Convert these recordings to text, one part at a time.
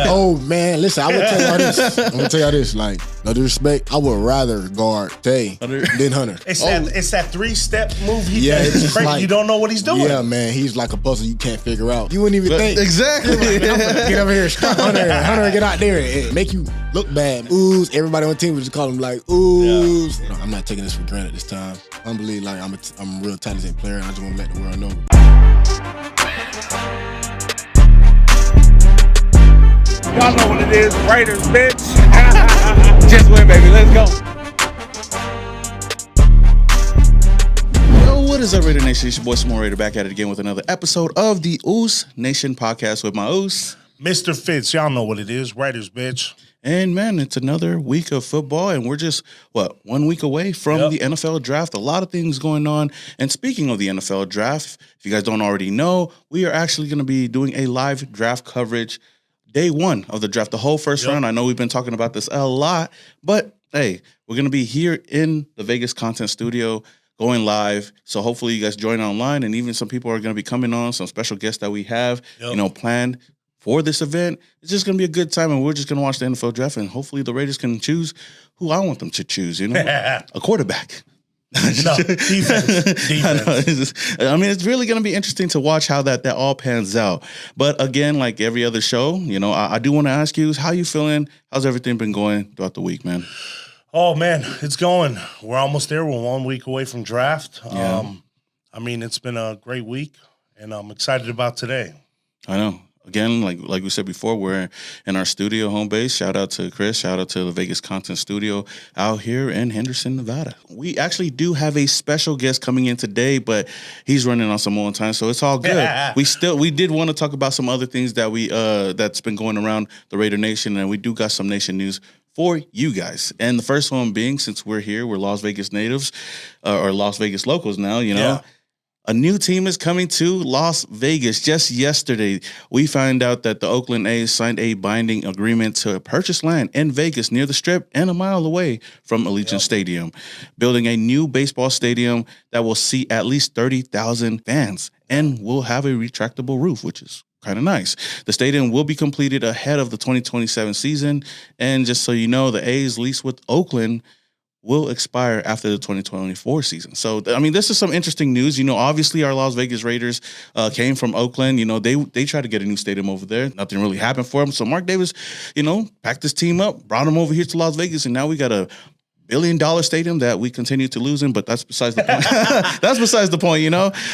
Oh man, listen, I would tell y'all this. I'm gonna tell y'all this. Like, no disrespect, I would rather guard Tay than Hunter. It's that 3-step move. It's crazy. like, You don't know what he's doing. Yeah, man, he's like a puzzle you can't figure out. You wouldn't even think. Exactly. Like, man, I'm gonna get over here, stop Hunter, get out there and make you look bad. Ooze. Everybody on the team would just call him like ooze. Yeah. I'm not taking this for granted this time. I'm believe like I'm a real talented player, and I just want to let the world know. Y'all know what it is. Raiders, bitch. Just win, baby. Let's go. Yo, what is up, Raider Nation? It's your boy, Small Raider, back at it again with another episode of the Oos Nation podcast with my Oos. Mr. Fitz, y'all know what it is. Raiders, bitch. And, man, it's another week of football, and we're just, 1 week away from the NFL draft. A lot of things going on. And speaking of the NFL draft, if you guys don't already know, we are actually going to be doing a live draft coverage day one of the draft, the whole first round. I know we've been talking about this a lot, but hey, we're going to be here in the Vegas content studio going live. So hopefully you guys join online, and even some people are going to be coming on, some special guests that we have, planned for this event. It's just going to be a good time, and we're just going to watch the NFL draft, and hopefully the Raiders can choose who I want them to choose, a quarterback. No, defense. I mean, it's really going to be interesting to watch how that all pans out. But again, like every other show, I do want to ask you, how you feeling? How's everything been going throughout the week, man? Oh, man, it's going. We're almost there. We're 1 week away from draft. Yeah. I mean, it's been a great week, and I'm excited about today. I know. Again, like we said before, we're in our studio home base. Shout out to Chris. Shout out to the Vegas Content Studio out here in Henderson, Nevada. We actually do have a special guest coming in today, but he's running on some more time, so it's all good. We did want to talk about some other things that that's been going around the Raider Nation, and we do got some Nation news for you guys. And the first one being, since we're here, we're Las Vegas natives or Las Vegas locals now. A new team is coming to Las Vegas. Just yesterday, we found out that the Oakland A signed a binding agreement to purchase land in Vegas near the Strip and a mile away from Allegiant Stadium, building a new baseball stadium that will seat at least 30,000 fans and will have a retractable roof, which is kind of nice. The stadium will be completed ahead of the 2027 season. And just so you know, the A's lease with Oakland will expire after the 2024 season. So, I mean, this is some interesting news. Obviously our Las Vegas Raiders came from Oakland. They tried to get a new stadium over there. Nothing really happened for them. So Mark Davis, packed his team up, brought them over here to Las Vegas, and now we got a $1 billion stadium that we continue to lose in, but that's besides the point. That's besides the point,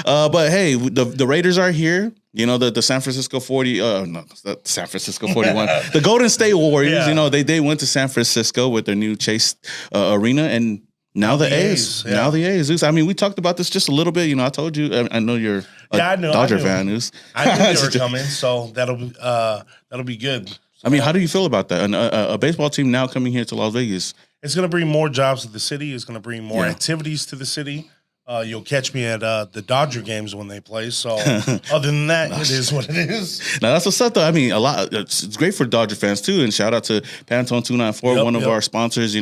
But hey, the Raiders are here. The San Francisco 41. The Golden State Warriors, they went to San Francisco with their new Chase Arena, and now the A's. Yeah. Now the A's. I mean, we talked about this just a little bit. I told you, I know you're a Dodger fan. I knew they were coming, so that'll be good. I mean, how do you feel about that? A baseball team now coming here to Las Vegas. It's going to bring more jobs to the city. It's going to bring more activities to the city. You'll catch me at the Dodger games when they play. So other than that, it is what it is. Now, that's what's up, though. I mean, it's great for Dodger fans, too. And shout out to Pantone 294, one of our sponsors,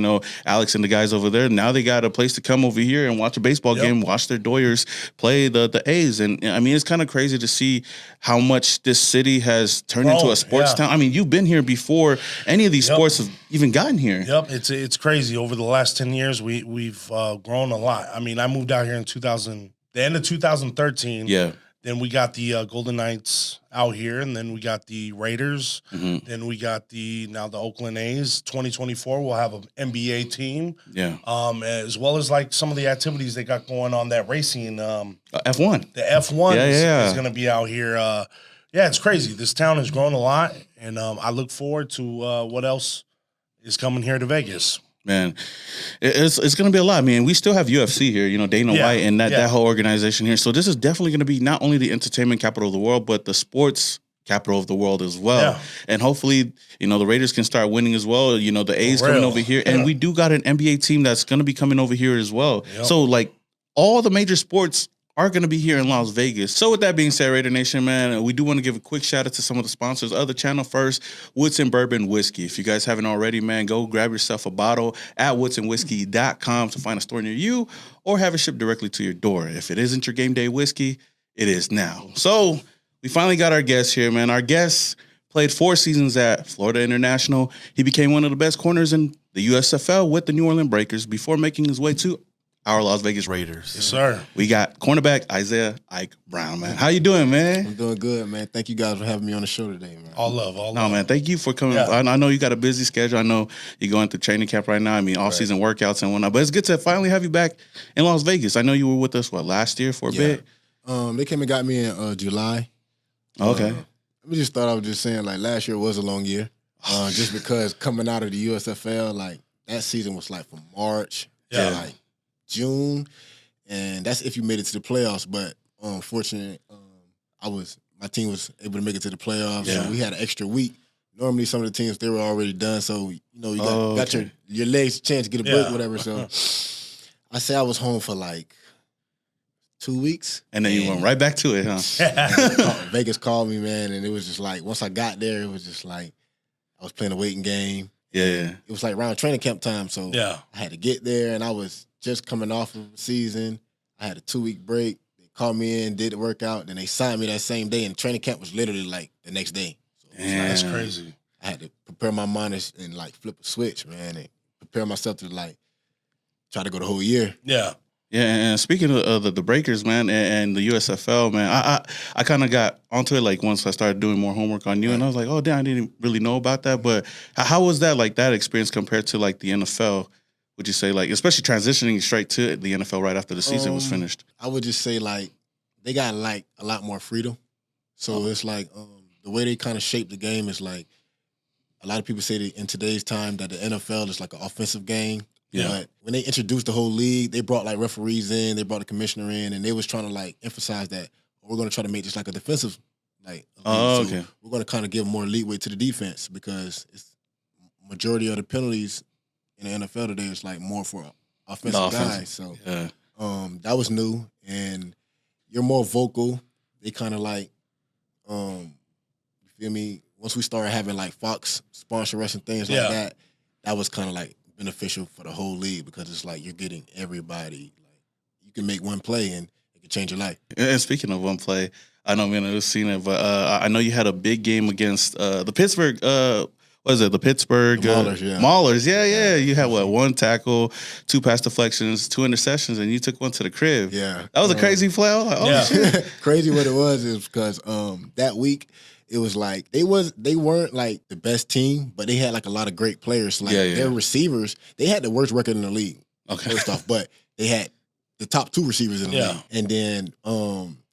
Alex and the guys over there. Now they got a place to come over here and watch a baseball game, watch their Doyers play the A's. And, I mean, it's kind of crazy to see how much this city has turned into a sports town. I mean, you've been here before any of these sports have even gotten here. Yep, it's crazy. Over the last 10 years, we've grown a lot. I mean, I moved out here in the end of 2013. Yeah. Then we got the Golden Knights out here, and then we got the Raiders. Mm-hmm. Then we got the Oakland A's. 2024, we'll have an NBA team. Yeah. As well as like some of the activities they got going on, that racing. F1. The F1 is going to be out here. It's crazy. This town has grown a lot, and I look forward to what else is coming here to Vegas. Man, it's going to be a lot. I mean, we still have UFC here, Dana White and that whole organization here. So this is definitely going to be not only the entertainment capital of the world, but the sports capital of the world as well. Yeah. And hopefully, the Raiders can start winning as well. The A's coming over here. And we do got an NBA team that's going to be coming over here as well. Yep. So, like, all the major sports are going to be here in Las Vegas. So with that being said, Raider Nation, man, we do want to give a quick shout out to some of the sponsors of the channel. First, Woodson Bourbon Whiskey. If you guys haven't already, man, go grab yourself a bottle at woodsonwhiskey.com to find a store near you or have it shipped directly to your door. If it isn't your game day whiskey, it is now. So we finally got our guest here, man. Our guest Played 4 seasons at Florida International. He became one of the best corners in the USFL with the New Orleans Breakers before making his way to our Las Vegas Raiders. Yes, sir. We got cornerback Isaiah Ike Brown, man. How you doing, man? I'm doing good, man. Thank you guys for having me on the show today, man. All love, all love. No, man, thank you for coming. Yeah. I know you got a busy schedule. I know you're going through training camp right now. I mean, off-season workouts and whatnot. But it's good to finally have you back in Las Vegas. I know you were with us, last year for a bit? They came and got me in July. Okay. I just thought I was just saying, like, last year was a long year. Just because coming out of the USFL, like, that season was, like, from March to, like, June. And that's if you made it to the playoffs. But unfortunately, my team was able to make it to the playoffs. Yeah. So we had an extra week. Normally, some of the teams, they were already done. So, you know, you got your legs a chance to get a break, whatever. So I say I was home for like 2 weeks. And then you went right back to it, huh? Vegas called me, man. And it was just like, once I got there, it was just like, I was playing a waiting game. Yeah. It was like around training camp time. So I had to get there, and I was just coming off of the season. I had a 2-week break. They called me in, did the workout, then they signed me that same day, and training camp was literally like the next day. So that's crazy. I had to prepare my mind and like flip a switch, man, and prepare myself to like try to go the whole year. Yeah. Yeah, and speaking of the Breakers, man, and the USFL, man, I kind of got onto it like once I started doing more homework on you, and I was like, oh, damn, I didn't really know about that. But how was that, like, that experience compared to like the NFL? Would you say, like, especially transitioning straight to the NFL right after the season was finished? I would just say, like, they got like a lot more freedom. So it's like the way they kind of shape the game is like, a lot of people say that in today's time that the NFL is like an offensive game. Yeah. But when they introduced the whole league, they brought like referees in, they brought the commissioner in, and they was trying to like emphasize that we're going to try to make this like a defensive like. So we're going to kind of give more leeway to the defense because it's majority of the penalties in the NFL today is like more for offensive guys. So that was new, and you're more vocal. They kind of like, you feel me? Once we started having like Fox sponsor us and things like that, that was kind of like beneficial for the whole league because it's like you're getting everybody. Like you can make one play and it can change your life. And speaking of one play, I know we haven't seen it, but I know you had a big game against the Pittsburgh. What is it? The Pittsburgh Maulers, Maulers, yeah. You had what? 1 tackle, 2 pass deflections, 2 interceptions, and you took one to the crib. Yeah, that was a crazy play. I was like, oh shit. Crazy what it was is because that week. It was like they weren't like the best team, but they had like a lot of great players. Like their receivers, they had the worst record in the league. Okay. First off, but they had the top 2 receivers in the league. And then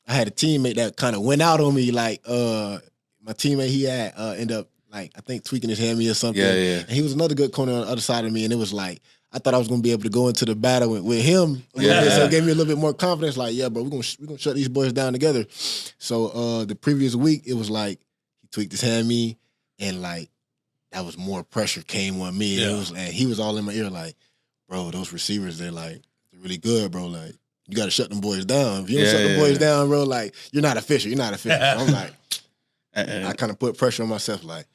I had a teammate that kind of went out on me. Like my teammate, he had ended up like I think tweaking his hammy or something. And he was another good corner on the other side of me, and it was like I thought I was gonna be able to go into the battle with him. So it gave me a little bit more confidence. Like, yeah, bro, we're gonna shut these boys down together. So the previous week, it was like he tweaked his hammy, and like that was more pressure came on me. Yeah. And he was all in my ear, like, bro, those receivers, they're really good, bro. Like, you gotta shut them boys down. If you don't shut them boys down, bro, like you're not official. You're not official. So I'm like, I kind of put pressure on myself, like,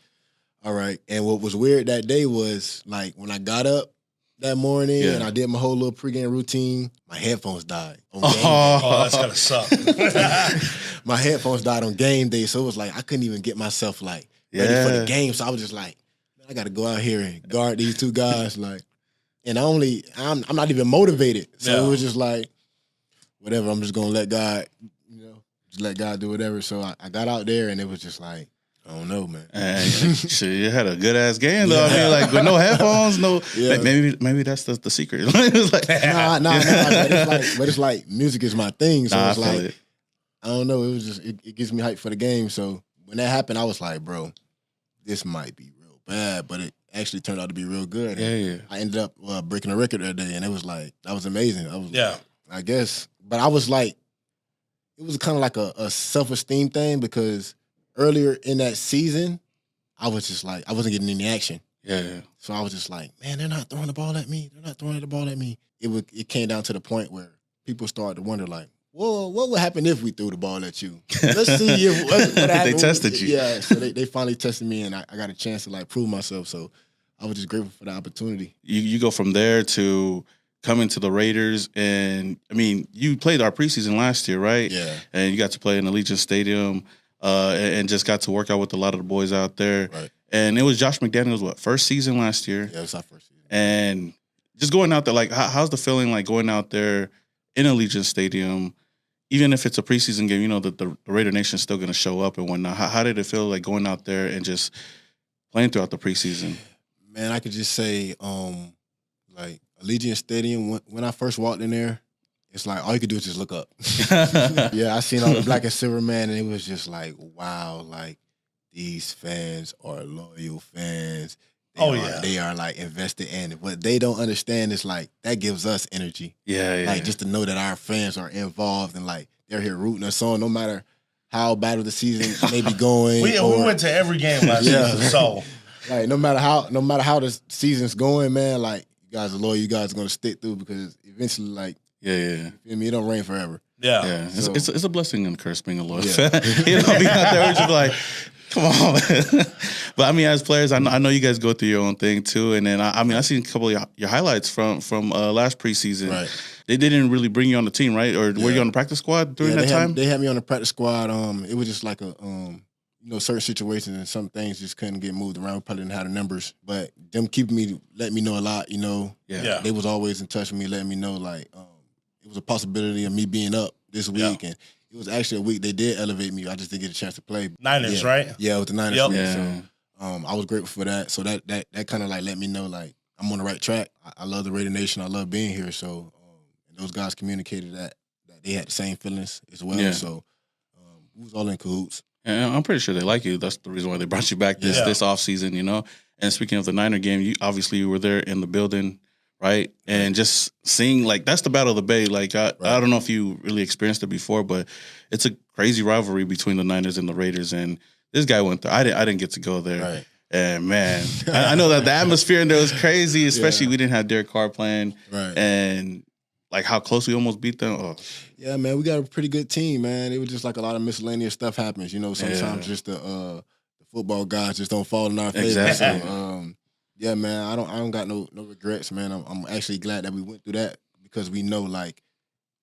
all right. And what was weird that day was like when I got up that morning and I did my whole little pregame routine, my headphones died on game day. Oh, that's gotta suck. My headphones died on game day, so it was like I couldn't even get myself like ready for the game. So I was just like, man, I gotta go out here and guard these 2 guys, like, and I'm not even motivated. So it was just like, whatever, I'm just gonna let God, just let God do whatever. So I got out there and it was just like, I don't know, man. Shit, you had a good ass game though. I mean, like with no headphones, no. Maybe that's the secret. It's like, but it's like music is my thing. So it's like I don't know. It was just it gives me hype for the game. So when that happened, I was like, bro, this might be real bad, but it actually turned out to be real good. I ended up breaking a record that day, and it was like that was amazing. I guess, but I was like, it was kind of like a self-esteem thing because earlier in that season, I was just like, I wasn't getting any action. So I was just like, man, they're not throwing the ball at me. They're not throwing the ball at me. It came down to the point where people started to wonder, like, well, what would happen if we threw the ball at you? Let's see what happened. They tested you. Yeah, so they finally tested me, and I got a chance to, like, prove myself. So I was just grateful for the opportunity. You go from there to coming to the Raiders, and, I mean, you played our preseason last year, right? Yeah. And you got to play in Allegiant Stadium. and just got to work out with a lot of the boys out there. Right. And it was Josh McDaniels, first season last year? Yeah, it was our first season. And just going out there, like, how's the feeling like going out there in Allegiant Stadium, even if it's a preseason game, the Raider Nation is still going to show up and whatnot. How did it feel like going out there and just playing throughout the preseason? Man, I could just say, like, Allegiant Stadium, when I first walked in there, it's like all you could do is just look up. Yeah, I seen all the black and silver, man, and it was just like, wow, like, these fans are loyal fans. They are like invested in it. What they don't understand is like that gives us energy. Yeah. Like just to know that our fans are involved and like they're here rooting us on, no matter how bad of the season may be going. we went to every game last season, so like no matter how the season's going, man, like you guys are loyal, you guys are gonna stick through because eventually, like, you feel me, it don't rain forever. Yeah. So, it's a blessing and a curse being a loyal fan. Being out there, we're just like, come on, man. But I mean, as players, I know you guys go through your own thing too. And then I seen a couple of your highlights from last preseason. Right. They didn't really bring you on the team, right? Or were you on the practice squad during that time? They had me on the practice squad. It was just like a certain situations and some things just couldn't get moved around. We probably didn't have the numbers, but them letting me know a lot. Yeah. They was always in touch with me, letting me know like it was a possibility of me being up this week, and it was actually a week they did elevate me. I just didn't get a chance to play. Niners, right? Yeah, with the Niners. Yep. Yeah. So I was grateful for that. So that kind of like let me know like I'm on the right track. I love the Raider Nation. I love being here. So those guys communicated that they had the same feelings as well. Yeah. So we was all in cahoots. And I'm pretty sure they like you. That's the reason why they brought you back this offseason, And speaking of the Niner game, you were there in the building, right? And just seeing, like, that's the Battle of the Bay. Like, I don't know if you really experienced it before, but it's a crazy rivalry between the Niners and the Raiders. And this guy went there. I didn't get to go there. Right. And, man, I know that the atmosphere in there was crazy, especially we didn't have Derek Carr playing. Right. And, like, how close we almost beat them. Oh. Yeah, man, we got a pretty good team, man. It was just like a lot of miscellaneous stuff happens. Sometimes just the football guys just don't fall in our favor. Exactly. So, yeah, man, I don't got no regrets, man. I'm actually glad that we went through that because we know like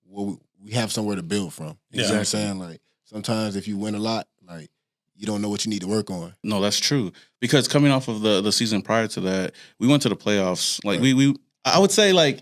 we have somewhere to build from. You know what I'm saying? Like sometimes if you win a lot, like you don't know what you need to work on. No, that's true. Because coming off of the season prior to that, we went to the playoffs. Like I would say like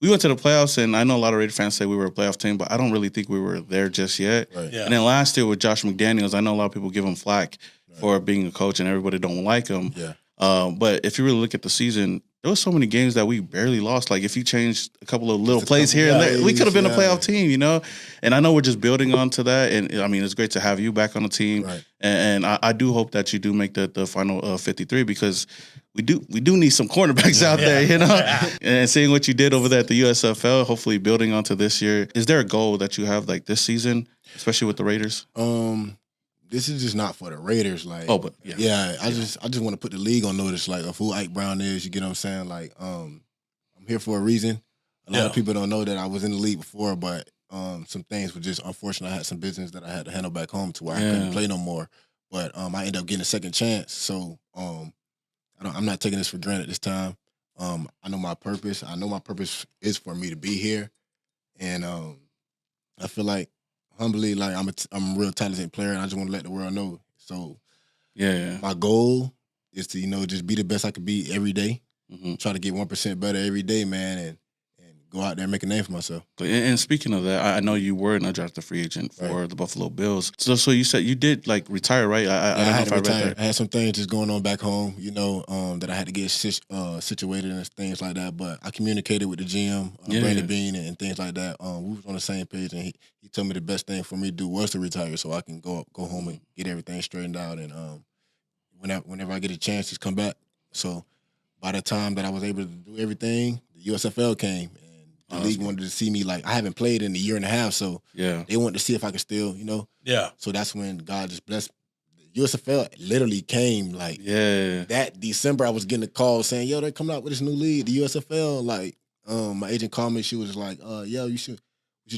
we went to the playoffs, and I know a lot of Raider fans say we were a playoff team, but I don't really think we were there just yet. Right. Yeah. And then last year with Josh McDaniels, I know a lot of people give him flack for being a coach, and everybody don't like him. Yeah. But if you really look at the season, there was so many games that we barely lost. Like if you changed a couple of little plays here and there, we could have been a playoff team, And I know we're just building on to that. And I mean, it's great to have you back on the team. Right. And I do hope that you do make the final 53 because we do need some cornerbacks out there, And seeing what you did over there at the USFL, hopefully building onto this year. Is there a goal that you have like this season, especially with the Raiders? This is just not for the Raiders. Like, but I just want to put the league on notice, like of who Ike Brown is. You get what I'm saying? Like, I'm here for a reason. A lot of people don't know that I was in the league before, but some things were just unfortunate. I had some business that I had to handle back home to where I couldn't play no more. But I ended up getting a second chance. So I'm not taking this for granted this time. I know my purpose. I know my purpose is for me to be here, and I feel like. Humbly, like I'm a real talented player, and I just want to let the world know. So, my goal is to just be the best I could be every day. Mm-hmm. Try to get 1% better every day, man, and go out there and make a name for myself. And speaking of that, I know you were an undrafted free agent for the Buffalo Bills. So you said you did like retire, right? I had to retire. I had some things just going on back home, that I had to get situated and things like that. But I communicated with the GM, Brandon Bean, and things like that. We was on the same page, and he told me the best thing for me to do was to retire, so I can go home and get everything straightened out. And whenever I get a chance, just come back. So by the time that I was able to do everything, the USFL came. The league wanted to see me, like, I haven't played in a year and a half, so they wanted to see if I could still, Yeah. So that's when God just blessed. The USFL literally came, like, that December I was getting a call saying, yo, they're coming out with this new league, the USFL. Like, my agent called me, she was like, yo, you should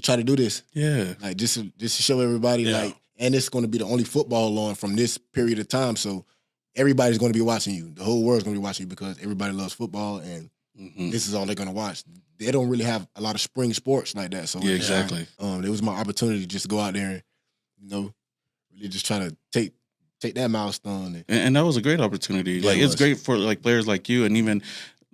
try to do this. Yeah. Like, just to show everybody, like, and it's going to be the only football on from this period of time, so everybody's going to be watching you. The whole world's going to be watching you because everybody loves football, and this is all they're going to watch. They don't really have a lot of spring sports like that. So exactly. It was my opportunity just to go out there and, really just trying to take that milestone. And that was a great opportunity. Yeah, like it's great for like players like you, and even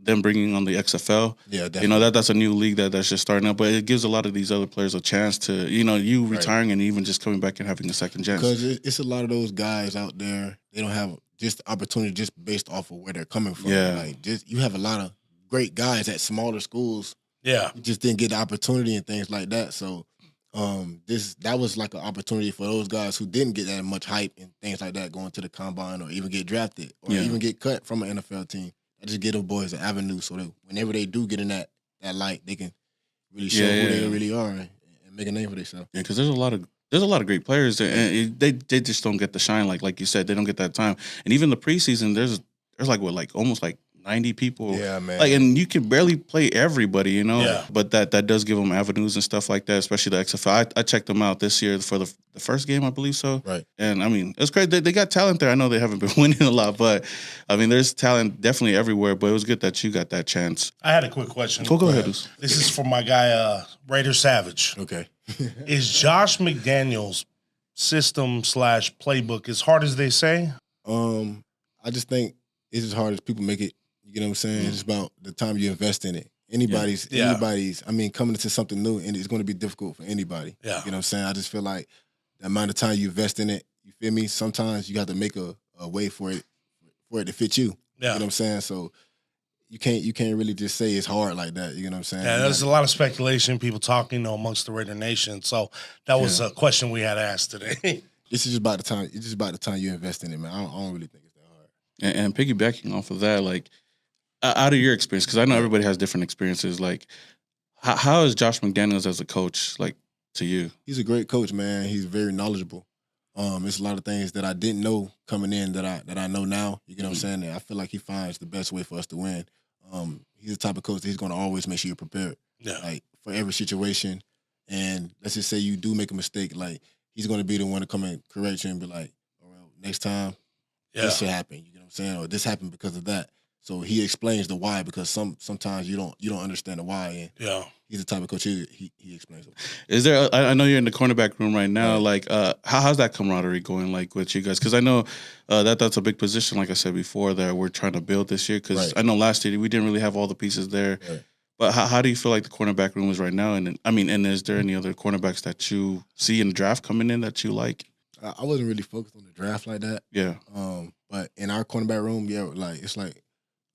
them bringing on the XFL. Yeah, definitely. You know, that's a new league that's just starting up, but it gives a lot of these other players a chance to, you know, you retiring and even just coming back and having a second chance. Because it's a lot of those guys out there, they don't have just the opportunity just based off of where they're coming from. Yeah. Like, just you have a lot of great guys at smaller schools. Yeah. You just didn't get the opportunity and things like that. So that was like an opportunity for those guys who didn't get that much hype and things like that going to the combine or even get drafted or even get cut from an NFL team. I just give those boys an avenue so that whenever they do get in that light, they can really show who they really are and make a name for themselves. Yeah, because there's a lot of great players, and they just don't get the shine. Like you said, they don't get that time. And even the preseason, there's like almost like 90 people. Yeah, man. Like, and you can barely play everybody, you know. Yeah. But that does give them avenues and stuff like that, especially the XFL. I checked them out this year for the first game, I believe so. Right. And I mean, it's great. They got talent there. I know they haven't been winning a lot, but I mean, there's talent definitely everywhere. But it was good that you got that chance. I had a quick question. Go ahead. This is for my guy, Raider Savage. Okay. Is Josh McDaniels' system / playbook as hard as they say? I just think it's as hard as people make it. You know what I'm saying? It's about the time you invest in it. Anybody's, I mean, coming into something new, and it's going to be difficult for anybody. Yeah. You know what I'm saying? I just feel like the amount of time you invest in it, you feel me? Sometimes you have to make a way for it to fit you. Yeah. You know what I'm saying? So you can't really just say it's hard like that. You know what I'm saying? Yeah, there's a lot of speculation, people talking, amongst the Raider Nation. So that was a question we had asked today. This is just about the time. It's just about the time you invest in it, man. I don't really think it's that hard. And piggybacking off of that, like out of your experience, because I know everybody has different experiences. Like, how is Josh McDaniels as a coach, like, to you? He's a great coach, man. He's very knowledgeable. It's a lot of things that I didn't know coming in that I know now. You know what I'm saying? And I feel like he finds the best way for us to win. He's the type of coach that he's going to always make sure you're prepared, like for every situation. And let's just say you do make a mistake, like he's going to be the one to come and correct you and be like, "All right, next time, this should happen." You know what I'm saying? Or this happened because of that. So he explains the why, because sometimes you don't understand the why. And he's the type of coach he explains it. Is there? I know you're in the cornerback room right now. Like, how's that camaraderie going? Like with you guys? Because I know that's a big position. Like I said before, that we're trying to build this year. Because I know last year we didn't really have all the pieces there. Right. But how do you feel like the cornerback room is right now? And and is there any other cornerbacks that you see in the draft coming in that you like? I wasn't really focused on the draft like that. Yeah. But in our cornerback room, like it's like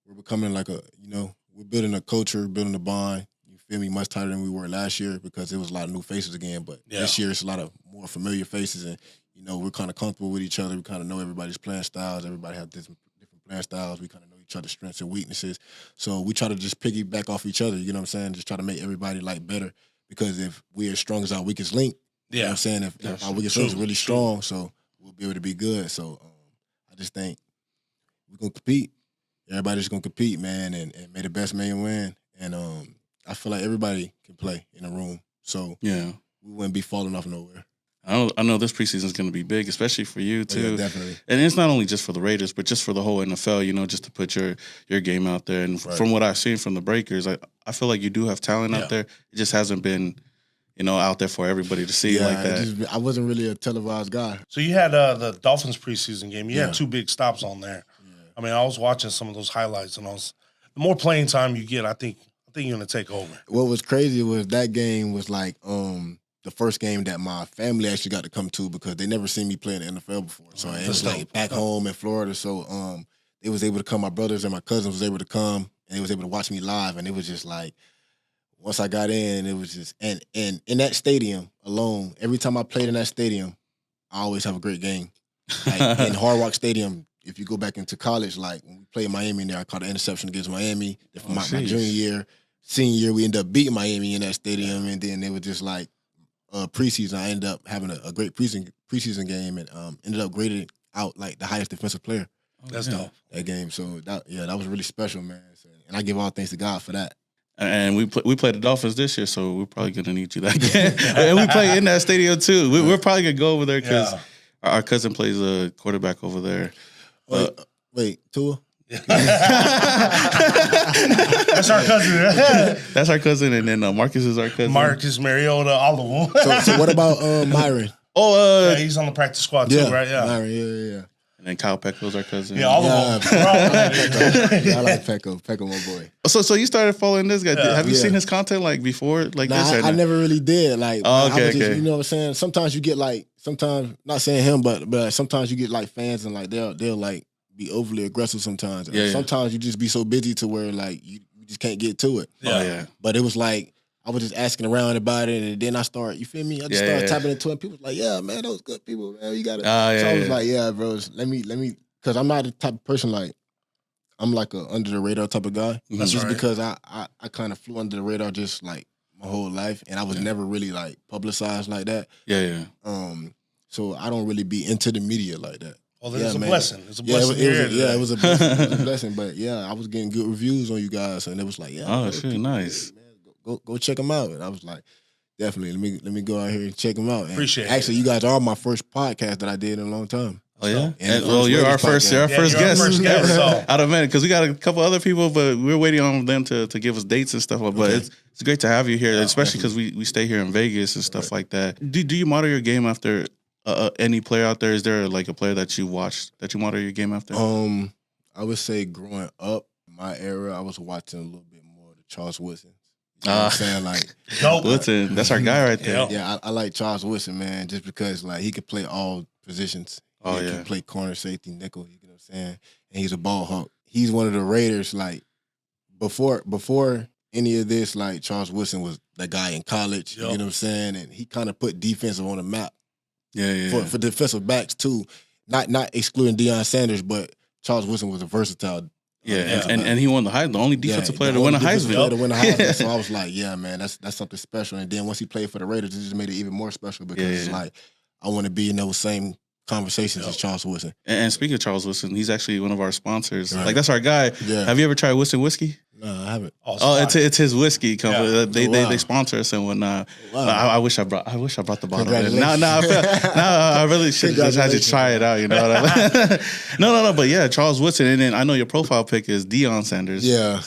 we're becoming like we're building a culture, building a bond. You feel me? Much tighter than we were last year because it was a lot of new faces again. But this year it's a lot of more familiar faces, and we're kind of comfortable with each other. We kind of know everybody's playing styles. Everybody has different playing styles. We kind of know each other's strengths and weaknesses. So we try to just piggyback off each other. You know what I'm saying? Just try to make everybody like better, because if we're as strong as our weakest link, you know what I'm saying? If our weakest link is really strong, so we'll be able to be good. So I just think we're gonna compete. Everybody's gonna compete, man, and may the best man win. And I feel like everybody can play in a room, so we wouldn't be falling off nowhere. I know this preseason is going to be big, especially for you too. Yeah, definitely. And it's not only just for the Raiders, but just for the whole NFL. Just to put your game out there. And from what I've seen from the Breakers, I feel like you do have talent out there. It just hasn't been, out there for everybody to see like that. I wasn't really a televised guy. So you had the Dolphins preseason game. You had two big stops on there. I mean, I was watching some of those highlights, and the more playing time you get, I think you're gonna take over. What was crazy was that game was like the first game that my family actually got to come to, because they never seen me play in the NFL before. So it was like back home in Florida. So they was able to come. My brothers and my cousins was able to come, and they was able to watch me live. And it was just like, once I got in, it was just and in that stadium alone. Every time I played in that stadium, I always have a great game. Like in Hard Rock Stadium. If you go back into college, like when we played Miami in there, I caught an interception against Miami. My junior year, we ended up beating Miami in that stadium, and then they were just like preseason. I ended up having a great preseason game, and ended up graded out like the highest defensive player. That's dope. That game, so that was really special, man. So, and I give all thanks to God for that. And we played the Dolphins this year, so we're probably gonna need you that game. And we play in that stadium too. We're probably gonna go over there because our cousin plays a quarterback over there. Wait, Tua? That's our cousin. That's our cousin, and then Marcus is our cousin. Marcus, Mariota, all of them. So what about Myron? Yeah, he's on the practice squad too, right? Yeah. Yeah. And then Kyle Pecco's our cousin. Yeah, all of them. I like Pecco. Pecco, my boy. So you started following this guy. Yeah. Have you seen his content like before? Like Nah, this? I never really did. Like, Oh, I was just, okay. you know what I'm saying? Sometimes you get like, not saying him, but sometimes you get like fans and like they'll like be overly aggressive sometimes. And sometimes you just be so busy to where like you just can't get to it. Yeah. But it was like, I was just asking around about it, and then I start, you feel me? I just started tapping into it. People was like, yeah, man, those good people, man. You got it. So I was like, yeah, bros, let me, because I'm not the type of person like, I'm like a under the radar type of guy. That's just right. because I kind of flew under the radar just like my whole life, and I was never really like publicized like that. Yeah. So I don't really be into the media like that. Well, then it's a man. blessing. It's a blessing. It was a blessing. It was a blessing. But yeah, I was getting good reviews on you guys, and it was like, yeah. Oh, shit, nice. Man, go check them out. And I was like, definitely, let me go out here and check them out. And Appreciate it. actually, you guys are my first podcast that I did in a long time. Oh yeah. And Well, you're our first guest. So. Out of many, because we got a couple other people, but we're waiting on them to give us dates and stuff. But it's great to have you here, especially because we stay here in Vegas and stuff like that. Do you model your game after any player out there? Is there like a player that you watched that you model your game after? I would say growing up, my era, I was watching a little bit more of the Charles Woodson. You know what I'm saying? Like, Woodson, that's our guy right there. Yeah, I like Charles Woodson, man, just because like he could play all positions. He can play corner, safety, nickel. You know what I'm saying? And he's a ball hawk. He's one of the Raiders. Like before any of this, like Charles Woodson was that guy in college. You know what I'm saying? And he kind of put defensive on the map. For defensive backs too. Not excluding Deion Sanders, but Charles Woodson was a versatile. And he won the Heisman, the only defensive player to win a Heisman. So I was like, yeah, man, that's something special. And then once he played for the Raiders, it just made it even more special because it's like I want to be in those same conversations as Charles Woodson. And speaking of Charles Woodson, he's actually one of our sponsors. Right. Like that's our guy. Yeah. Have you ever tried Woodson whiskey? No, I haven't. It's his whiskey company. They sponsor us and whatnot. I wish I brought the bottle. I really should just had to try it out. You know what I mean? No. But yeah, Charles Woodson, and then I know your profile pic is Deion Sanders. Yeah.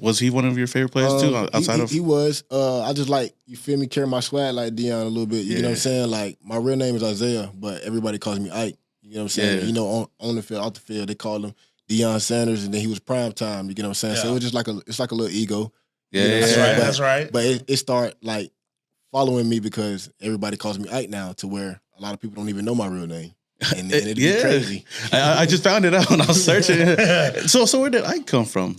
Was he one of your favorite players too? Outside of he was. I just like, you feel me, carry my swag like Deion a little bit. You know what I'm saying? Like my real name is Isaiah, but everybody calls me Ike. You know what I'm saying? Yeah. You know, on the field, off the field, they call him Deion Sanders, and then he was prime time. You know what I'm saying? So it was just like a little ego. Yeah, you know that's right. But it started like following me because everybody calls me Ike now, to where a lot of people don't even know my real name, and it'd be crazy. I just found it out when I was searching. So where did Ike come from?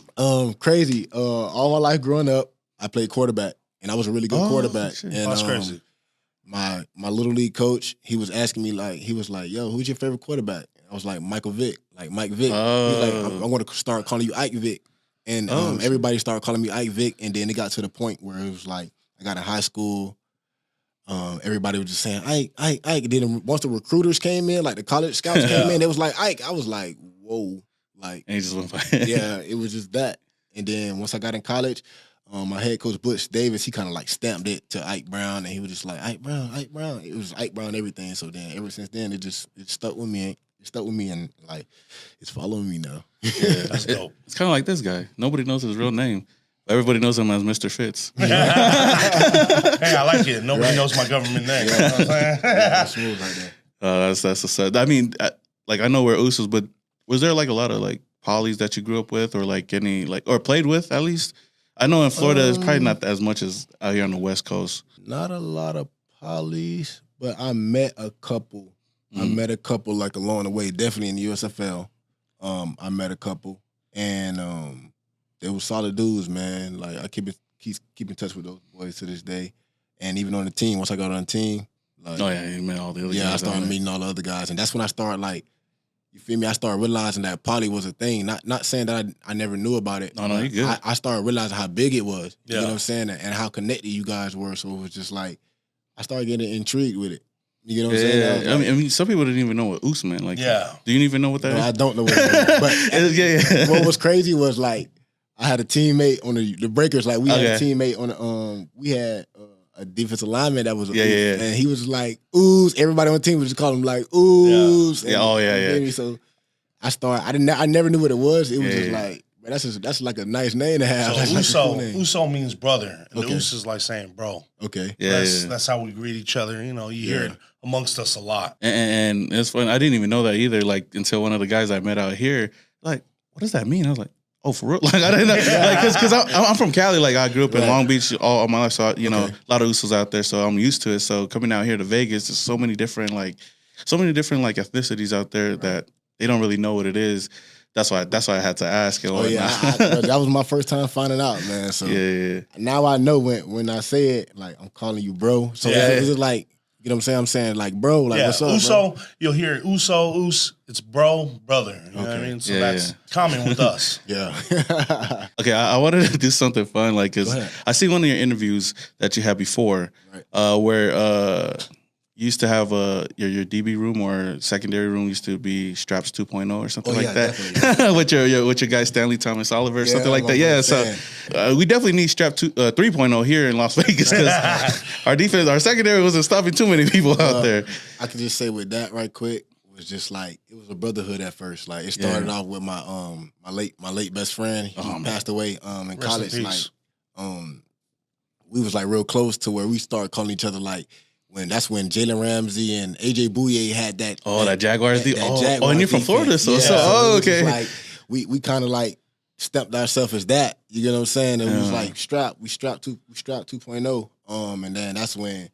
Crazy. All my life growing up, I played quarterback, and I was a really good quarterback. Shit. And That's crazy. My little league coach, he was asking me he was like, "Yo, who's your favorite quarterback?" I was like, Michael Vick, like Mike Vick. He's like, I want to start calling you Ike Vick. And everybody started calling me Ike Vick. And then it got to the point where it was like, I got in high school. Everybody was just saying, Ike. Then once the recruiters came in, like the college scouts came in, they was like, Ike. I was like, whoa. Like, and he just went by. Yeah, it was just that. And then once I got in college, my head coach, Butch Davis, he kind of like stamped it to Ike Brown. And he was just like, Ike Brown. It was Ike Brown everything. So then ever since then, it stuck with me. It stuck with me, and like it's following me now. Yeah, that's dope. It's kind of like this guy. Nobody knows his real name. Everybody knows him as Mr. Fitz. Hey, I like it. Nobody knows my government name. You know what I'm saying? That's smooth right there. That's a sad. I mean, like I know we're usos, but was there like a lot of like polys that you grew up with, or like any like or played with at least? I know in Florida it's probably not as much as out here on the West Coast. Not a lot of polys, but I met a couple. I met a couple like along the way, definitely in the USFL. I met a couple, and they were solid dudes, man. Like I keep in touch with those boys to this day, and even on the team. Once I got on the team, like, you met all the other guys. Yeah, I started meeting all the other guys, and that's when I started like, you feel me? I started realizing that poly was a thing. Not saying that I never knew about it. No, you good. I started realizing how big it was. Yeah. You know what I'm saying, and how connected you guys were. So it was just like I started getting intrigued with it. You know what I'm saying? I mean, some people didn't even know what us meant. Like, do you even know what that is? I don't know what it is. But what was crazy was like I had a teammate on the Breakers. Like we had a teammate on the we had a defensive lineman that was and he was like ooze. Everybody on the team would just call him like ooze. Yeah. So I never knew what it was. It was just like, Man, that's like a nice name to have. So That's like a cool name. Uso means brother. And Okay. Us is like saying bro. Okay. Yeah, That's how we greet each other. You hear it amongst us a lot. And it's fun. I didn't even know that either. Like until one of the guys I met out here, like, what does that mean? I was like, oh, for real? Like I didn't know. Like because I'm from Cali. Like I grew up in Long Beach all my life, so a lot of Usos out there. So I'm used to it. So coming out here to Vegas, there's so many different ethnicities out there that they don't really know what it is. That's why I had to ask. Oh yeah, that was my first time finding out, man. So now I know when I say it, like I'm calling you bro. So is it like, you know what I'm saying? I'm saying like bro, like what's up, Uso, bro? you'll hear Us, it's bro, brother. You know what I mean? So that's common with us. Yeah. Okay, I wanted to do something fun, like, because I see one of your interviews that you had before, where you used to have your DB room or secondary room used to be Straps 2.0 or something like that with your guy Stanley Thomas Oliver or something like that. Yeah, so we definitely need Strap 3.0 here in Las Vegas because our secondary wasn't stopping too many people out there. I could just say with that right quick, it was just like it was a brotherhood at first. Like it started off with my late best friend. He passed away in college. We was like real close to where we started calling each other like. That's when Jalen Ramsey and AJ Bouye had that. Oh, that Jaguars. Jaguars and you're from Florida, so okay. Like we kind of like stepped ourselves as that. You get what I'm saying? And it was like we strapped 2.0. And then that's when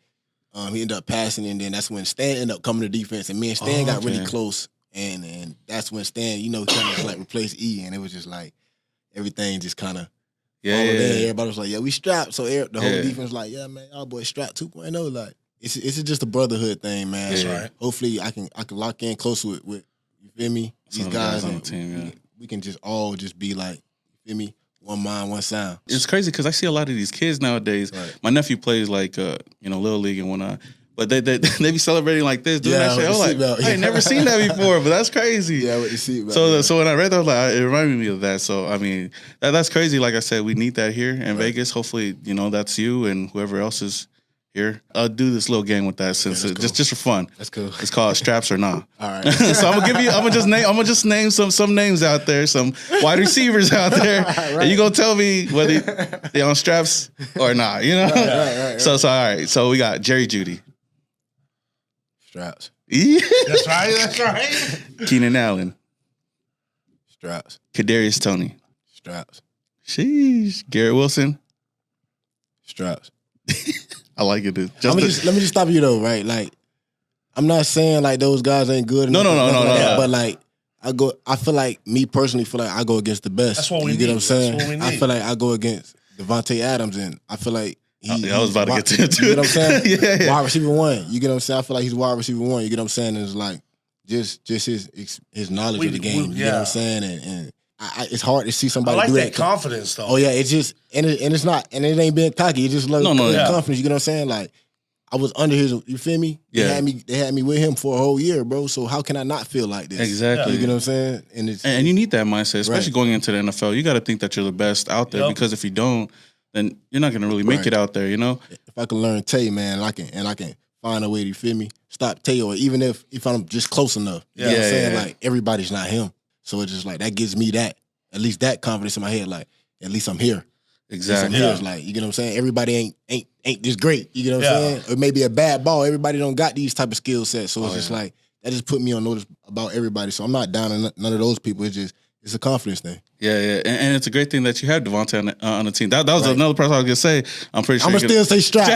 he ended up passing, and then that's when Stan ended up coming to defense, and me and Stan got really close, and that's when Stan, kind of like replaced E, and it was just like everything just kind of. Everybody was like, we strapped. So the whole defense was like, man, y'all boys strapped 2.0. Like. It's just a brotherhood thing, man. That's right. Hopefully, I can lock in close with you feel me? These guys on the team, we can just all just be like, you feel me? One mind, one sound. It's crazy because I see a lot of these kids nowadays. Right. My nephew plays like Little League and whatnot, but they be celebrating like this, doing that shit. I was like, I ain't never seen that before, but that's crazy. Yeah, with the seatbelt. So when I read that, I was like, it reminded me of that. So I mean, that's crazy. Like I said, we need that here in Vegas. Hopefully, that's you and whoever else is. Here, I'll do this little game with that since just for fun. That's cool. It's called Straps or Nah. All right. So I'm gonna just name some names out there, some wide receivers out there, and you gonna tell me whether they on straps or not. Right. So all right. So we got Jerry Jeudy. Straps. That's right. Keenan Allen. Straps. Kadarius Toney. Straps. Sheesh. Garrett Wilson. Straps. I like it. Let me just stop you though, right? Like, I'm not saying like those guys ain't good. No. But like, I feel like me personally feel like I go against the best. That's what we need. You get what I'm saying? That's what we need. I feel like I go against Davante Adams, and I feel like I was about to get to it too. You get what I'm saying? Yeah. Wide receiver one. You get what I'm saying? I feel like he's wide receiver one. You get what I'm saying? And it's like just his knowledge of the game. You get what I'm saying? And it's hard to see somebody do that. I like that confidence though. Oh yeah, it's just and it's not, and it ain't being cocky. It's just like confidence. You get what I'm saying? Like I was under his. You feel me? Yeah. They had me with him for a whole year, bro. So how can I not feel like this? Exactly. You get what I'm saying? And you need that mindset, especially going into the NFL. You got to think that you're the best out there because if you don't, then you're not going to really make it out there. If I can learn Tay, man, I can find a way to, you feel me, stop Tay, or even if I'm just close enough. You know what I'm saying? Like everybody's not him. So it's just like that gives me at least that confidence in my head. Like at least I'm here. Exactly. I'm here. It's like, you get what I'm saying? Everybody ain't this great. You get what I'm saying? Or maybe a bad ball. Everybody don't got these type of skill sets. So it's just like that just put me on notice about everybody. So I'm not down on none of those people. It's a confidence thing. Yeah. And it's a great thing that you have Davante on the team. That was another person I was gonna say. I'm pretty sure I'm gonna still say strap.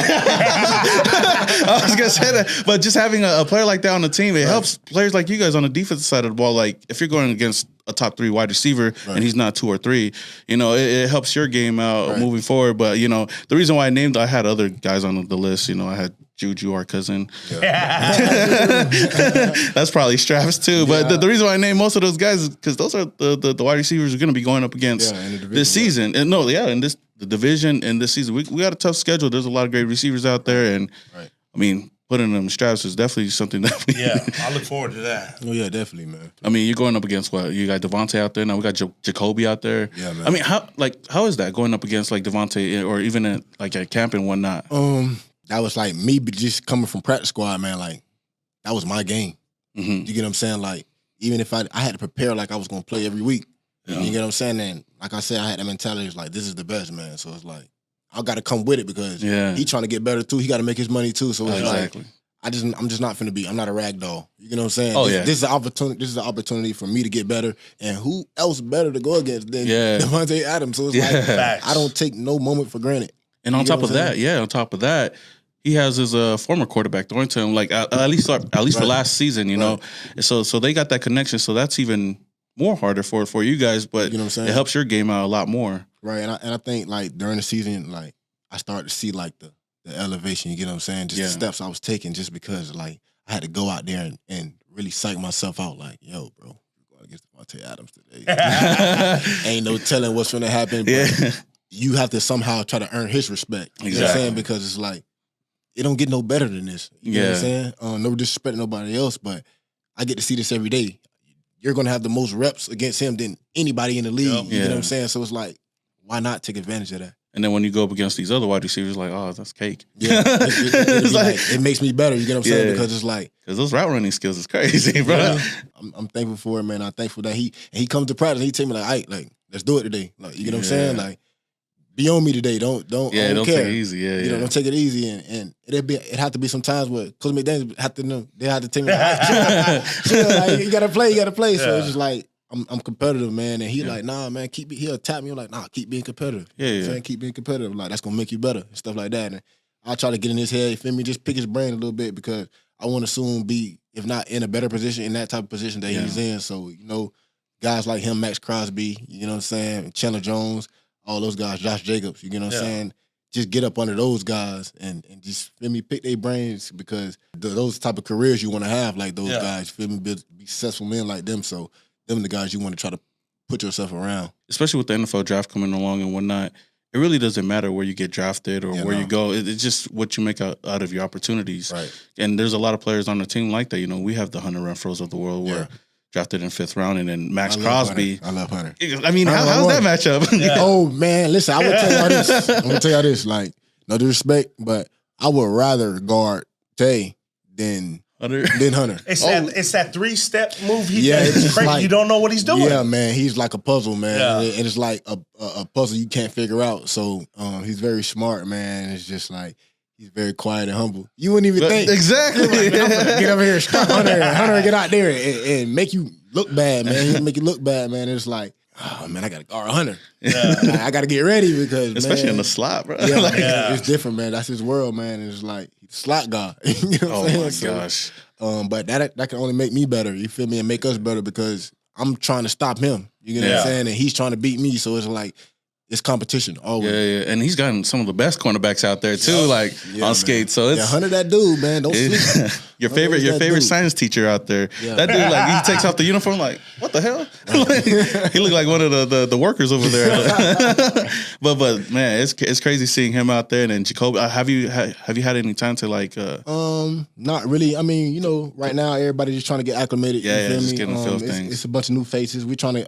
I was gonna say that, but just having a player like that on the team, it helps players like you guys on the defensive side of the ball. Like if you're going against a top 3 wide receiver and he's not 2 or 3, it helps your game out moving forward. But the reason why I had other guys on the list. I had Juju, our cousin. Yeah. That's probably Straps too. But the reason why I named most of those guys is because those are the wide receivers we're going to be going up against this season. And in the division and this season, we got a tough schedule. There's a lot of great receivers out there, and I mean, putting them in Straps is definitely something that I look forward to that. Oh yeah, definitely, man. I mean, you're going up against what? You got Davante out there now. We got Jacoby out there. Yeah, man. I mean, how is that going up against like Davante or even at camp and whatnot? That was like me just coming from practice squad, man. Like that was my game. You get what I'm saying? Like even if I had to prepare like I was gonna play every week. You get what I'm saying? And like I said, I had that mentality. It's like, this is the best, man. So it's like, I got to come with it because he trying to get better too. He got to make his money too. So it's like, I'm just not finna be. I'm not a rag doll. You know what I'm saying? This is an opportunity. This is an opportunity for me to get better. And who else better to go against than Davante Adams? So it's like, I don't take no moment for granted. And on top of that, he has his former quarterback throwing to him, like at least for last season, you know. So they got that connection. So that's even more harder for you guys, but you know what I'm saying? It helps your game out a lot more. Right, and I think like during the season, like I started to see like the elevation. You get what I'm saying? Just the steps I was taking, just because like I had to go out there and really psych myself out. Like, yo, bro, we're going against Davante Adams today. Ain't no telling what's going to happen. But you have to somehow try to earn his respect. You know what I'm saying? Because it's like it don't get no better than this. You know what I'm saying? No disrespect to nobody else, but I get to see this every day. You're going to have the most reps against him than anybody in the league. You know what I'm saying? So it's like, why not take advantage of that? And then when you go up against these other wide receivers, like, oh, that's cake. Yeah, it makes me better. You get what I'm saying? Because it's like, because those route running skills is crazy, bro. Yeah. I'm thankful for it, man. I'm thankful that he comes to practice and he tell me like, like, let's do it today. Like, you get what I'm saying? Like, be on me today. Don't take it easy. You know, don't take it easy. And it had to be some times where Coach McDaniels had to tell me like, you gotta play. So it's just like I'm competitive, man. And he like, nah, man, he'll tap me. I'm like, nah, keep being competitive. Keep being competitive. Like, that's gonna make you better and stuff like that. And I try to get in his head, you feel me? Just pick his brain a little bit because I want to soon be, if not in a better position, in that type of position that he's in. So, you know, guys like him, Max Crosby, you know what I'm saying? Chandler Jones, all those guys, Josh Jacobs, you know what I'm saying? Just get up under those guys and just, feel me, pick their brains because those type of careers you want to have like those guys, feel me, be successful men like them. So them the guys you want to try to put yourself around. Especially with the NFL draft coming along and whatnot, it really doesn't matter where you get drafted or where you go. It's just what you make out of your opportunities. Right. And there's a lot of players on the team like that. You know, we have the Hunter Renfrows of the world where drafted in 5th round, and then Max Crosby. I love Hunter. I mean, how's that matchup? Oh, man, listen, I would tell y'all this. I'm going to tell y'all this. Like, no disrespect, but I would rather guard Tay than Hunter. It's that 3-step move. It's crazy. Like, you don't know what he's doing. Yeah, man, he's like a puzzle, man. Yeah. And it's like a puzzle you can't figure out. So he's very smart, man. It's just like, he's very quiet and humble. You wouldn't even think. Exactly. Like, man, I'm gonna get over here, stop Hunter, get out there and make you look bad, man. He'll make you look bad, man. It's like, oh, man, I got to guard Hunter. Yeah. I got to get ready because, especially in the slot, bro. Yeah, it's different, man. That's his world, man. It's like, he's a slot guy. You know what I'm saying? Gosh. But that can only make me better, you feel me, and make us better because I'm trying to stop him. You know what I'm saying? And he's trying to beat me, so it's like, it's competition always. Yeah. And he's gotten some of the best cornerbacks out there too, on skates. So it's Hunter, that dude, man. Don't sleep. your favorite science teacher out there. Yeah. That dude, like, he takes off the uniform, like, what the hell? He looked like one of the workers over there. but man, it's crazy seeing him out there. And then Jacoby, have you had any time to like? Not really. I mean, you know, right now everybody's just trying to get acclimated. Yeah, you feel just me? getting to feel things. It's a bunch of new faces. We're trying to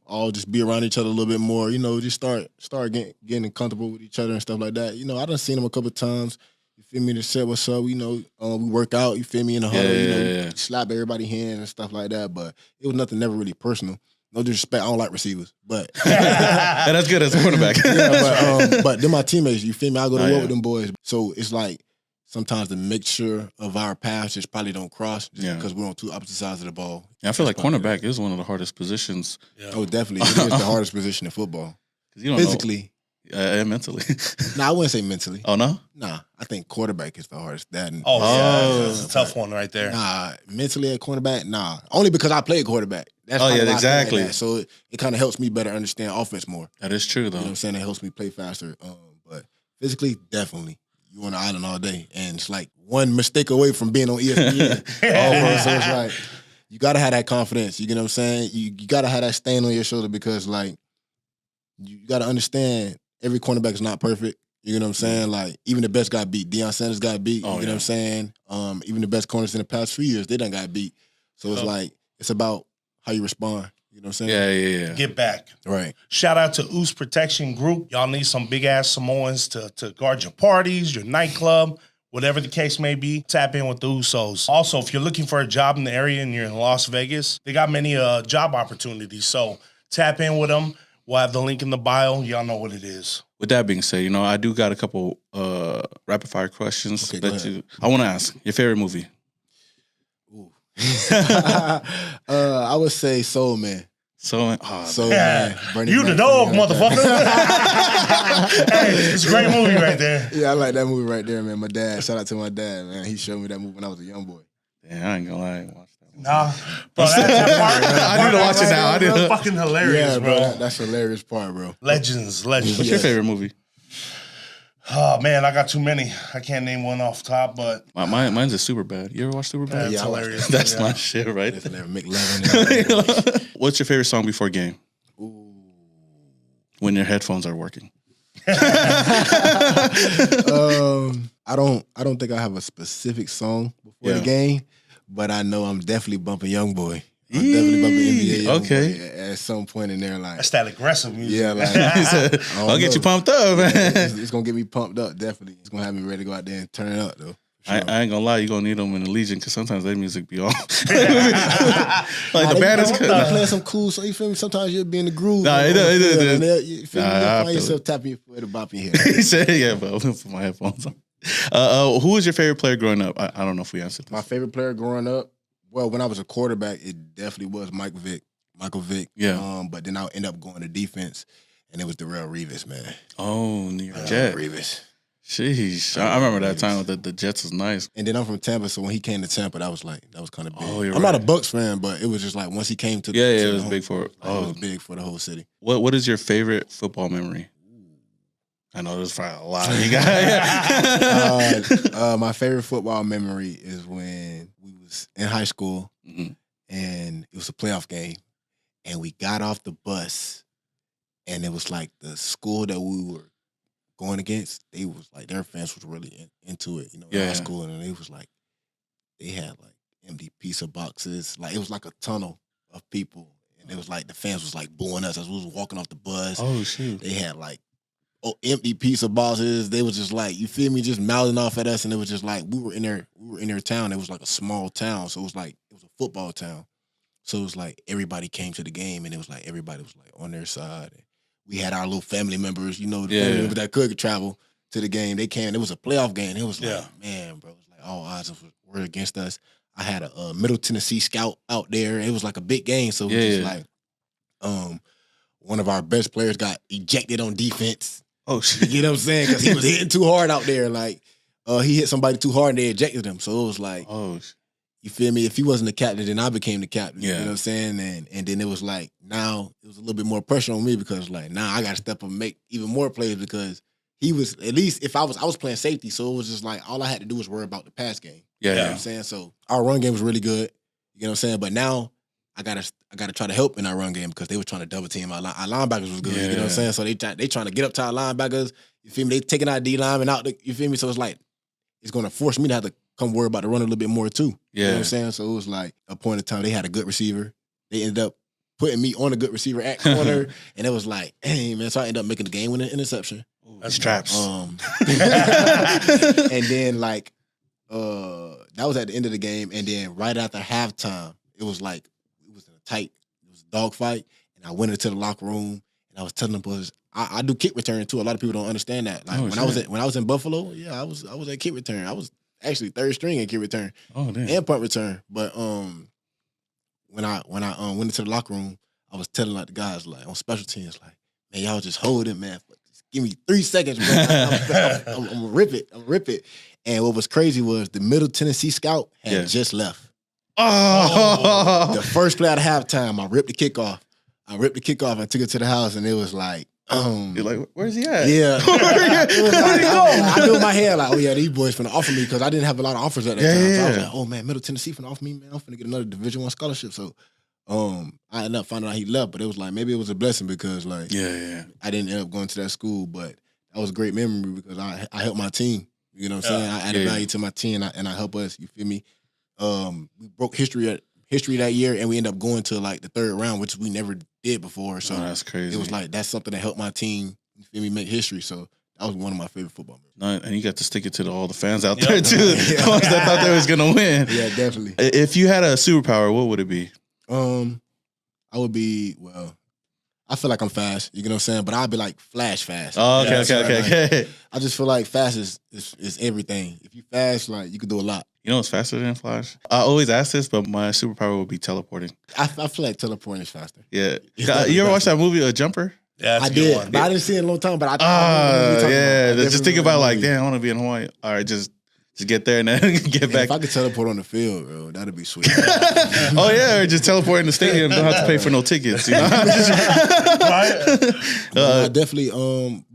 all just be around each other a little bit more. You know, just start getting comfortable with each other and stuff like that. You know, I done seen him a couple of times. You feel me? To say what's up. You know, we work out. You feel me in the huddle. Slap everybody's hand and stuff like that. But it was nothing, never really personal. No disrespect. I don't like receivers, but that's good as a quarterback. but they're my teammates. You feel me? I go to war with them boys. So it's like sometimes the mixture of our paths just probably don't cross because we're on two opposite sides of the ball. Yeah, I feel like cornerback is one of the hardest positions. Yeah. Oh, definitely. It is the hardest position in football. You don't physically. And mentally. Nah, I wouldn't say mentally. Oh, no? Nah, I think quarterback is the hardest. That's a tough one right there. Nah, mentally at cornerback, nah. Only because I played quarterback. That's exactly. So it kind of helps me better understand offense more. That is true, though. You know what I'm saying? It helps me play faster. But physically, definitely. You on the island all day. And it's like one mistake away from being on ESPN. So it's like, you got to have that confidence. You get what I'm saying? You got to have that stain on your shoulder because, like, you got to understand every cornerback is not perfect. You know what I'm saying? Like, even the best got beat. Deion Sanders got beat. You know what I'm saying? Even the best corners in the past few years, they done got beat. So it's like, it's about how you respond. You know what I'm saying? Yeah. Get back. Right. Shout out to Oos Protection Group. Y'all need some big-ass Samoans to guard your parties, your nightclub, whatever the case may be. Tap in with the Usos. Also, if you're looking for a job in the area and you're in Las Vegas, they got many job opportunities. So tap in with them. We'll have the link in the bio. Y'all know what it is. With that being said, I do got a couple rapid fire questions Okay, I want to ask. Your favorite movie? Ooh. I would say Soul Man. Soul Man. Bernie You the Mac, dog, like motherfucker. Hey, it's a great movie right there. Yeah, I like that movie right there, man. My dad, shout out to my dad, man. He showed me that movie when I was a young boy. Yeah, I ain't gonna lie, I ain't watched that movie. Nah, bro, I need to watch it now. That's fucking hilarious, Yeah, bro. That's a hilarious part, bro. Legends. What's your favorite movie? Oh man, I got too many. I can't name one off top, but Mine's a Superbad. You ever watch Superbad? It's hilarious. That's my shit, right? McLevin. What's your favorite song before game? Ooh. When your headphones are working. I don't think I have a specific song before the game, but I know I'm definitely bumping Young Boy. I'm definitely bumping NBA Young Boy at some point in there. Like that's that aggressive music. Yeah, like I'll get you pumped up, man. It's gonna get me pumped up. Definitely, it's gonna have me ready to go out there and turn it up though. Sure. I ain't gonna lie, you're gonna need them in Allegiant because sometimes their music be on. The band is playing some cool, so you feel me? Sometimes you'll be in the groove. You feel me? You find yourself tapping your foot or bopping your head. He said, yeah, but I'll put my headphones on. Who was your favorite player growing up? I don't know if we answered this. My favorite player growing up, well, when I was a quarterback, it definitely was Michael Vick. Yeah. But then I ended up going to defense, and it was Darrell Revis, man. Oh, New York Jets. Revis. Sheesh. I remember that time with the Jets was nice. And then I'm from Tampa, so when he came to Tampa, that was kind of big. Oh, I'm not a Bucks fan, but it was just like once he came to it was big for it was big for the whole city. What is your favorite football memory? I know there's probably a lot. My favorite football memory is when we was in high school, and it was a playoff game, and we got off the bus, and it was like the school that we were going against, they was like their fans was really into it, in high school, and it was like they had like empty pizza boxes, like it was like a tunnel of people, and it was like the fans was like booing us as we was walking off the bus. Oh shoot! They had like empty pizza boxes. They was just like, you feel me, just mouthing off at us, and it was just like we were in their town. It was like a small town, so it was a football town. So it was like everybody came to the game, and it was like everybody was like on their side. We had our little family members, the family members that could travel to the game. They came. It was a playoff game. It was like, man, bro, it was like all odds were against us. I had a Middle Tennessee scout out there. It was like a big game, so it was just like, one of our best players got ejected on defense. Oh shit! You know what I'm saying? Because he was hitting too hard out there. Like he hit somebody too hard and they ejected him. So it was like, you feel me? If he wasn't the captain, then I became the captain. You know what I'm saying? And then it was like, now it was a little bit more pressure on me because like now I got to step up and make even more plays because he was, at least if I was playing safety, so it was just like all I had to do was worry about the pass game. You know what I'm saying? So our run game was really good. You know what I'm saying? But now I gotta try to help in our run game because they were trying to double team our linebackers was good. You know what I'm saying? So they trying to get up to our linebackers. You feel me? They taking our D linemen out. You feel me? So it's like it's gonna force me to have to come worry about the run a little bit more too. You know what I'm saying? So it was like a point in time they had a good receiver. They ended up putting me on a good receiver at corner, and it was like, hey man. So I ended up making the game winning interception. That's traps. And then like that was at the end of the game, and then right after halftime, it was a dogfight, and I went into the locker room and I was telling them boys, I do kick return too. A lot of people don't understand that. Like when I was in Buffalo, I was at kick return. I was actually third string at kick return and punt return. But when I went into the locker room, I was telling like the guys like on special teams like, man, y'all just hold it, man. Just give me 3 seconds, bro. I'm gonna rip it. And what was crazy was the Middle Tennessee scout had just left. Oh, the first play out of halftime, I ripped the kickoff. And took it to the house, and it was like, you're like, where's he at? Yeah. I knew in my head, like, oh yeah, these boys finna offer me because I didn't have a lot of offers at that time. So I was like, oh man, Middle Tennessee finna offer me, man. I'm finna get another Division I scholarship. So I ended up finding out he left, but it was like maybe it was a blessing because like I didn't end up going to that school, but that was a great memory because I helped my team. You know what I'm saying? I added value to my team and I help us, you feel me? We broke history that year, and we ended up going to like the third round, which we never did before. So that's crazy. It was like that's something that helped my team, you feel me, make history. So that was one of my favorite football memories. And you got to stick it to all the fans out there too, the ones that thought they was gonna win. Yeah, definitely. If you had a superpower, what would it be? I would be I feel like I'm fast. You know what I'm saying? But I'll be like flash fast. Oh, okay. I just feel like fast is everything. If you fast, like you can do a lot. You know what's faster than Flash? I always ask this, but my superpower would be teleporting. I feel like teleporting is faster. Yeah. You ever watch that movie, Jumper? Yeah, that's I a good did, one. but I didn't see it in a long time. But Just think about like, damn, I want to be in Hawaii. All right, just get there and then get back. If I could teleport on the field, bro, that'd be sweet. Oh yeah, or just teleport in the stadium. Don't have to pay for no tickets. You know? I definitely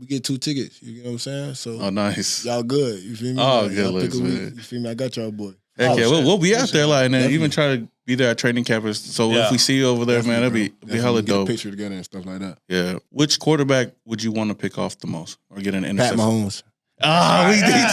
we get 2 tickets. You know what I'm saying? So nice. Y'all good. You feel me? Oh, like, good looks, man. You feel me? I got y'all, boy. Heck yeah, we'll be out there, like, and then Definitely. even try to be there at training campus. So if we see you over there, man, that'd be hella get dope. a picture together and stuff like that. Yeah. Which quarterback would you want to pick off the most or get an Pat interception? Mahomes We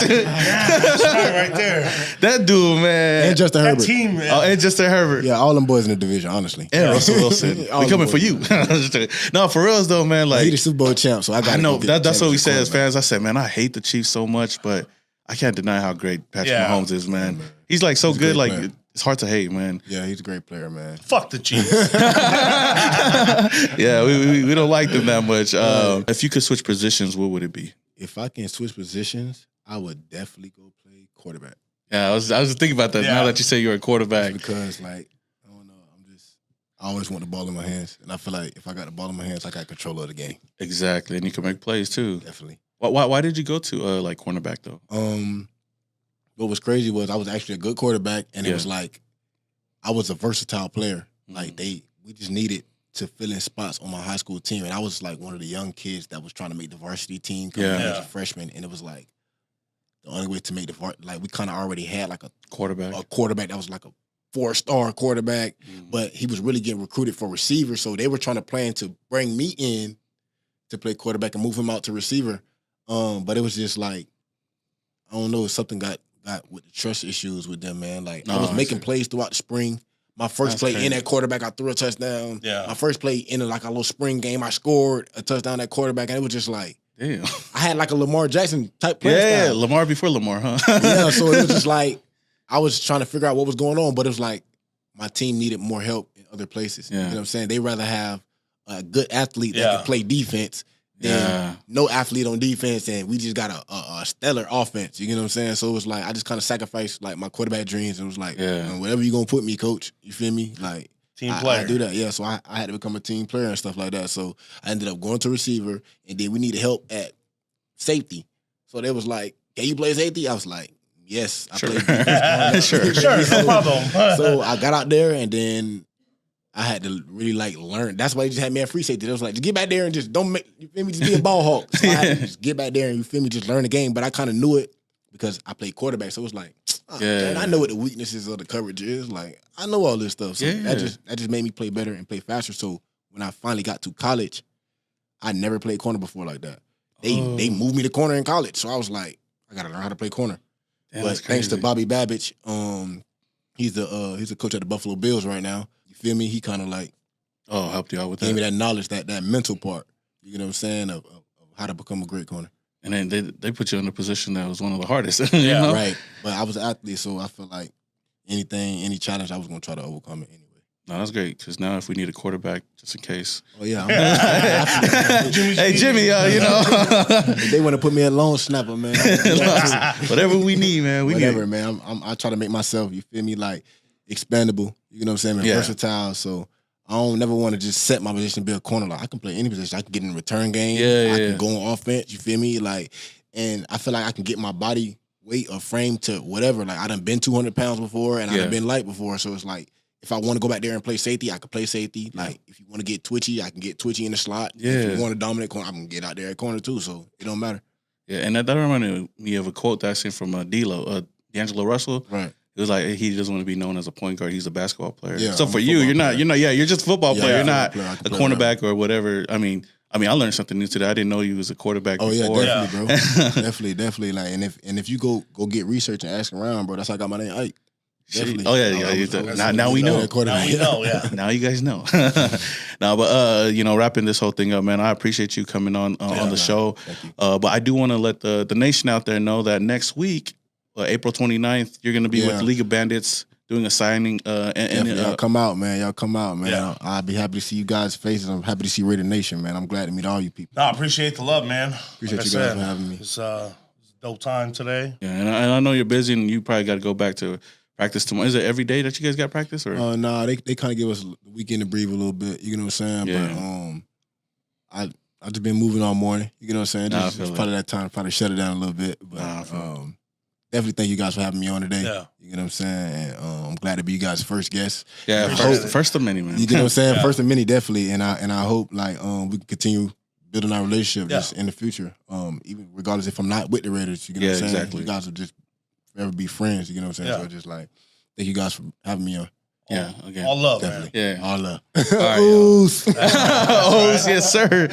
did. That's right there. That dude, man. and Justin That Herbert. team, man. Oh, and Justin Herbert. Yeah, all them boys in the division, honestly. And Russell Wilson. All We them coming for boys. you. No, for reals though, man. He Like, the Super Bowl champ, so I got. I know that's what we say as fans. I said, man, I hate the Chiefs so much, but I can't deny how great Patrick Mahomes is, man. He's like so He's a good, great like player. it's hard to hate, man. Yeah, he's a great player, man. Fuck the Chiefs. Yeah, we don't like them that much. If you could switch positions, what would it be? If I can switch positions, I would definitely go play quarterback. Yeah, I was just thinking about that now that you say you're a quarterback. Because like I don't know, I always want the ball in my hands, and I feel like if I got the ball in my hands, I got control of the game. Exactly, and you can make plays too. Definitely. Why did you go to like cornerback though? What was crazy was I was actually a good quarterback, and it was like I was a versatile player. Like we just needed to fill in spots on my high school team, and I was like one of the young kids that was trying to make the varsity team coming in as a freshman, and it was like the only way to make like we kind of already had like a quarterback that was like a 4-star quarterback, but he was really getting recruited for receiver, so they were trying to plan to bring me in to play quarterback and move him out to receiver. But it was just like I don't know, something got with the trust issues with them, man. Like I was making plays throughout the spring. My first play in at quarterback, I threw a touchdown. Yeah. My first play in like a little spring game, I scored a touchdown at quarterback, and it was just like, damn. I had like a Lamar Jackson type play style. Yeah, Lamar before Lamar, huh? Yeah, so it was just like I was trying to figure out what was going on, but it was like my team needed more help in other places. Yeah. You know what I'm saying? They rather have a good athlete that can play defense than no athlete on defense, and we just got a stellar offense. You know what I'm saying? So it was like I just kind of sacrificed like my quarterback dreams. It was like, whatever you gonna put me, coach. You feel me? Like team player. I do that. Yeah. So I had to become a team player and stuff like that. So I ended up going to receiver, and then we needed help at safety. So they was like, "Can you play safety?" I was like, "Yes, I play defense." Sure, no problem. So I got out there, and then I had to really like learn. That's why they just had me at free safety. They was like, just get back there and just don't make, you feel me, just be a ball hawk. So I had to just get back there and, you feel me, just learn the game. But I kind of knew it because I played quarterback. So it was like, man, I know what the weaknesses of the coverage is. Like, I know all this stuff. So that just made me play better and play faster. So when I finally got to college, I never played corner before like that. They moved me to corner in college. So I was like, I got to learn how to play corner. But thanks to Bobby Babbage, he's the coach at the Buffalo Bills right now. Feel me? He kind of like helped you out with that. Gave me that knowledge, that mental part. You know what I'm saying? Of how to become a great corner. And then they put you in a position that was one of the hardest. You know? Right. But I was an athlete, so I feel like any challenge, I was going to try to overcome it anyway. No, that's great, because now if we need a quarterback, just in case. Oh, yeah. Hey, Jimmy, you know. If they want to put me in long snapper, man. Whatever we need, man. Whatever, man. I try to make myself, you feel me, like expandable. You know what I'm saying? Versatile. So I don't never want to just set my position to be a corner. Like I can play any position. I can get in the return game. I can go on offense. You feel me? Like, and I feel like I can get my body weight or frame to whatever. Like I done been 200 pounds before, and I done been light before. So it's like if I want to go back there and play safety, I can play safety. Like if you want to get twitchy, I can get twitchy in the slot. If you want to dominate corner, I can get out there at corner too. So it don't matter. Yeah, and that reminded me of a quote that I seen from D'Angelo Russell. Right. It was like he doesn't want to be known as a point guard. He's a basketball player. Yeah, so for you, you're not. You're just a football player. You're not a cornerback or whatever. I mean, I learned something new today. I didn't know you was a quarterback. Oh before. Yeah, definitely, bro. definitely. Like, and if you go get research and ask around, bro, that's how I got my name, Ike. Definitely. Oh yeah. Now we know. Now we know. Yeah. Now you guys know. But wrapping this whole thing up, man. I appreciate you coming on the show. Thank you. But I do want to let the nation out there know that next week, April 29th, you're going to be with League of Bandits doing a signing. Y'all come out, man. Y'all come out, man. Yeah. I'll be happy to see you guys' faces. I'm happy to see Raider Nation, man. I'm glad to meet all you people. No, I appreciate the love, man. Appreciate Like you I guys said, for having me. It's a dope time today. Yeah, and I know you're busy, and you probably got to go back to practice tomorrow. Is it every day that you guys got practice, or? Nah, they kind of give us the weekend to breathe a little bit. You know what I'm saying? Yeah. But I just been moving all morning. You know what I'm saying? Nah, I Just feel part of that time, probably shut it down a little bit. But definitely thank you guys for having me on today. Yeah. You know what I'm saying? And I'm glad to be you guys' first guest. Yeah, first of many, man. You know what I'm saying? Yeah. First of many, definitely. And I hope like we can continue building our relationship Yeah. just in the future. Even regardless if I'm not with the Raiders, you know what I'm saying? Exactly. You guys will just forever be friends. You know what I'm saying? Yeah. So just like thank you guys for having me on. Yeah, again. All love, Definitely. man. Yeah. All love. right, Oos. Oh, yes, sir.